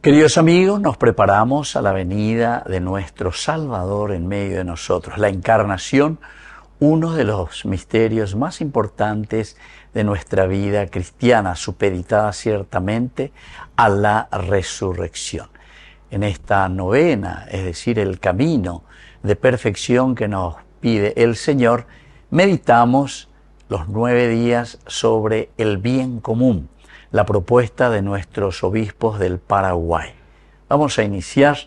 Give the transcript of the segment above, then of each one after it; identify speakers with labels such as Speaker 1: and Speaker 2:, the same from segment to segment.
Speaker 1: Queridos amigos, nos preparamos a la venida de nuestro Salvador en medio de nosotros. La encarnación, uno de los misterios más importantes de nuestra vida cristiana, supeditada ciertamente a la resurrección. En esta novena, es decir, el camino de perfección que nos pide el Señor, meditamos los 9 días sobre el bien común, la propuesta de nuestros obispos del Paraguay. Vamos a iniciar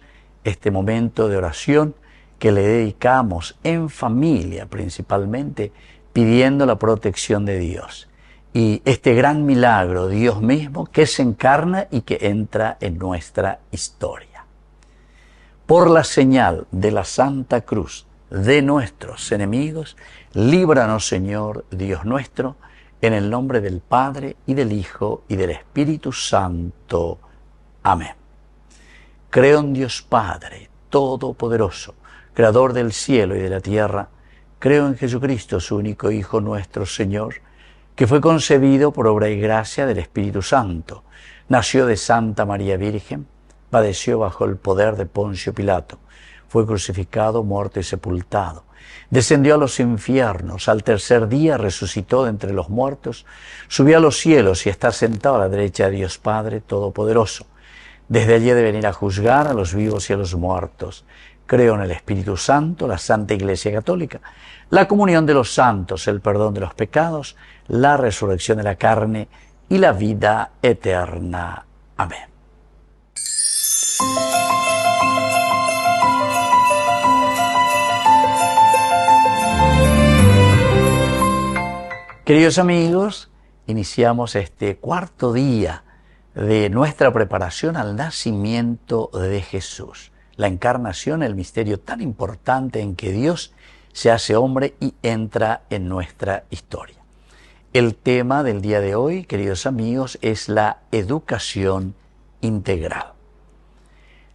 Speaker 1: este momento de oración que le dedicamos en familia principalmente, pidiendo la protección de Dios. Y este gran milagro, Dios mismo, que se encarna y que entra en nuestra historia. Por la señal de la Santa Cruz de nuestros enemigos, líbranos, Señor, Dios nuestro, en el nombre del Padre, y del Hijo, y del Espíritu Santo. Amén. Creo en Dios Padre, Todopoderoso, Creador del cielo y de la tierra. Creo en Jesucristo, su único Hijo, nuestro Señor, que fue concebido por obra y gracia del Espíritu Santo. Nació de Santa María Virgen, padeció bajo el poder de Poncio Pilato, fue crucificado, muerto y sepultado. Descendió a los infiernos, al tercer día resucitó de entre los muertos, subió a los cielos y está sentado a la derecha de Dios Padre Todopoderoso. Desde allí ha de venir a juzgar a los vivos y a los muertos. Creo en el Espíritu Santo, la Santa Iglesia Católica, la comunión de los santos, el perdón de los pecados, la resurrección de la carne y la vida eterna. Amén. Queridos amigos, iniciamos este cuarto día de nuestra preparación al nacimiento de Jesús. La encarnación, el misterio tan importante en que Dios se hace hombre y entra en nuestra historia. El tema del día de hoy, queridos amigos, es la educación integral.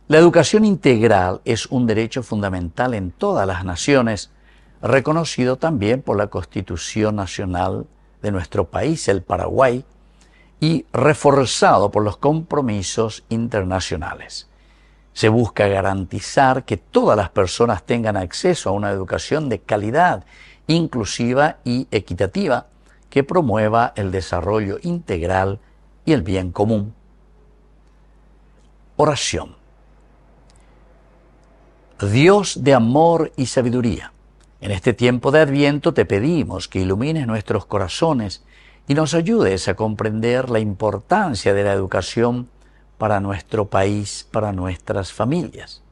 Speaker 1: La educación integral es un derecho fundamental en todas las naciones, reconocido también por la Constitución Nacional de nuestro país, el Paraguay, y reforzado por los compromisos internacionales. Se busca garantizar que todas las personas tengan acceso a una educación de calidad, inclusiva y equitativa, que promueva el desarrollo integral y el bien común. Oración. Dios de amor y sabiduría, en este tiempo de Adviento te pedimos que ilumines nuestros corazones y nos ayudes a comprender la importancia de la educación para nuestro país, para nuestras familias.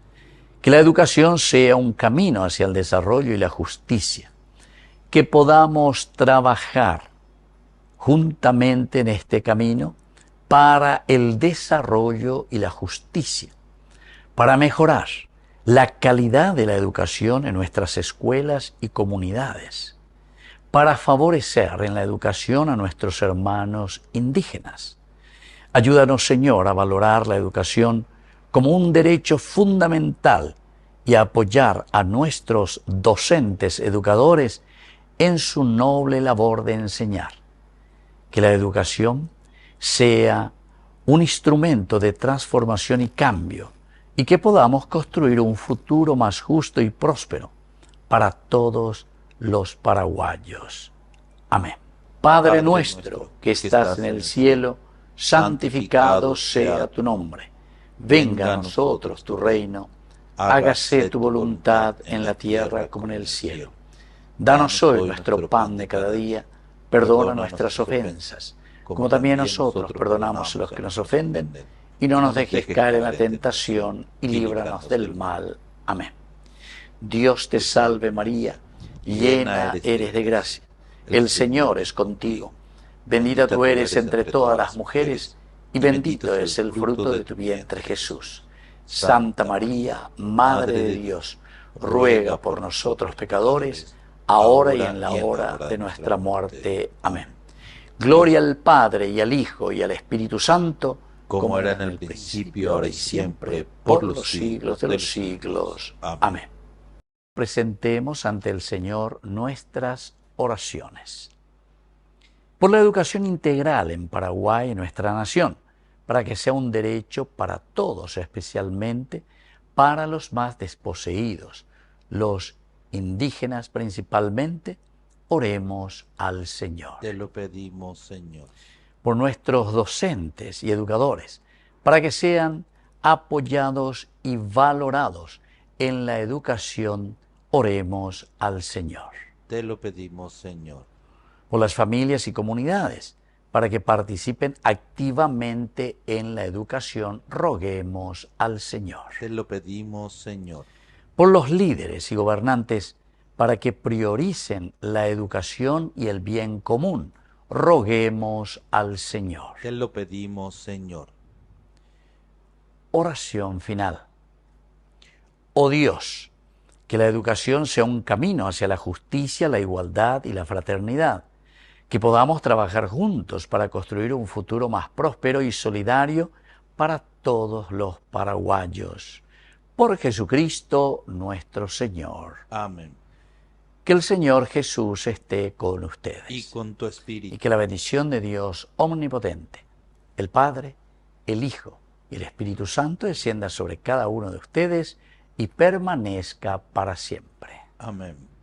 Speaker 1: Que la educación sea un camino hacia el desarrollo y la justicia. Que podamos trabajar juntamente en este camino para el desarrollo y la justicia, para mejorar la calidad de la educación en nuestras escuelas y comunidades, para favorecer en la educación a nuestros hermanos indígenas. Ayúdanos, Señor, a valorar la educación como un derecho fundamental y a apoyar a nuestros docentes educadores en su noble labor de enseñar. Que la educación sea un instrumento de transformación y cambio, y que podamos construir un futuro más justo y próspero para todos los paraguayos. Amén. Padre nuestro que estás en el cielo, santificado sea tu nombre. Venga a nosotros tu reino, hágase tu voluntad en la tierra como en el cielo. Danos hoy nuestro pan de cada día, perdona nuestras ofensas, como también nosotros perdonamos a los que nos ofenden, y no nos dejes caer en la tentación, y líbranos del mal. Amén. Dios te salve María, llena eres de gracia, el Señor es contigo. Bendita tú eres entre todas las mujeres, y bendito es el fruto de tu vientre Jesús. Santa María, Madre de Dios, ruega por nosotros pecadores, ahora y en la hora de nuestra muerte. Amén. Gloria al Padre, y al Hijo, y al Espíritu Santo,
Speaker 2: como era en el principio, ahora y siempre, por los siglos de los siglos.
Speaker 1: Amén. Presentemos ante el Señor nuestras oraciones. Por la educación integral en Paraguay, nuestra nación, para que sea un derecho para todos, especialmente para los más desposeídos, los indígenas principalmente. Oremos al Señor.
Speaker 2: Te lo pedimos, Señor.
Speaker 1: Por nuestros docentes y educadores, para que sean apoyados y valorados en la educación, oremos al Señor.
Speaker 2: Te lo pedimos, Señor.
Speaker 1: Por las familias y comunidades, para que participen activamente en la educación, roguemos al Señor.
Speaker 2: Te lo pedimos, Señor.
Speaker 1: Por los líderes y gobernantes, para que prioricen la educación y el bien común, roguemos al Señor.
Speaker 2: Te lo pedimos, Señor.
Speaker 1: Oración final. Oh Dios, que la educación sea un camino hacia la justicia, la igualdad y la fraternidad, que podamos trabajar juntos para construir un futuro más próspero y solidario para todos los paraguayos. Por Jesucristo nuestro Señor.
Speaker 2: Amén.
Speaker 1: Que el Señor Jesús esté con ustedes.
Speaker 2: Y con tu espíritu.
Speaker 1: Y que la bendición de Dios omnipotente, el Padre, el Hijo y el Espíritu Santo descienda sobre cada uno de ustedes y permanezca para siempre.
Speaker 2: Amén.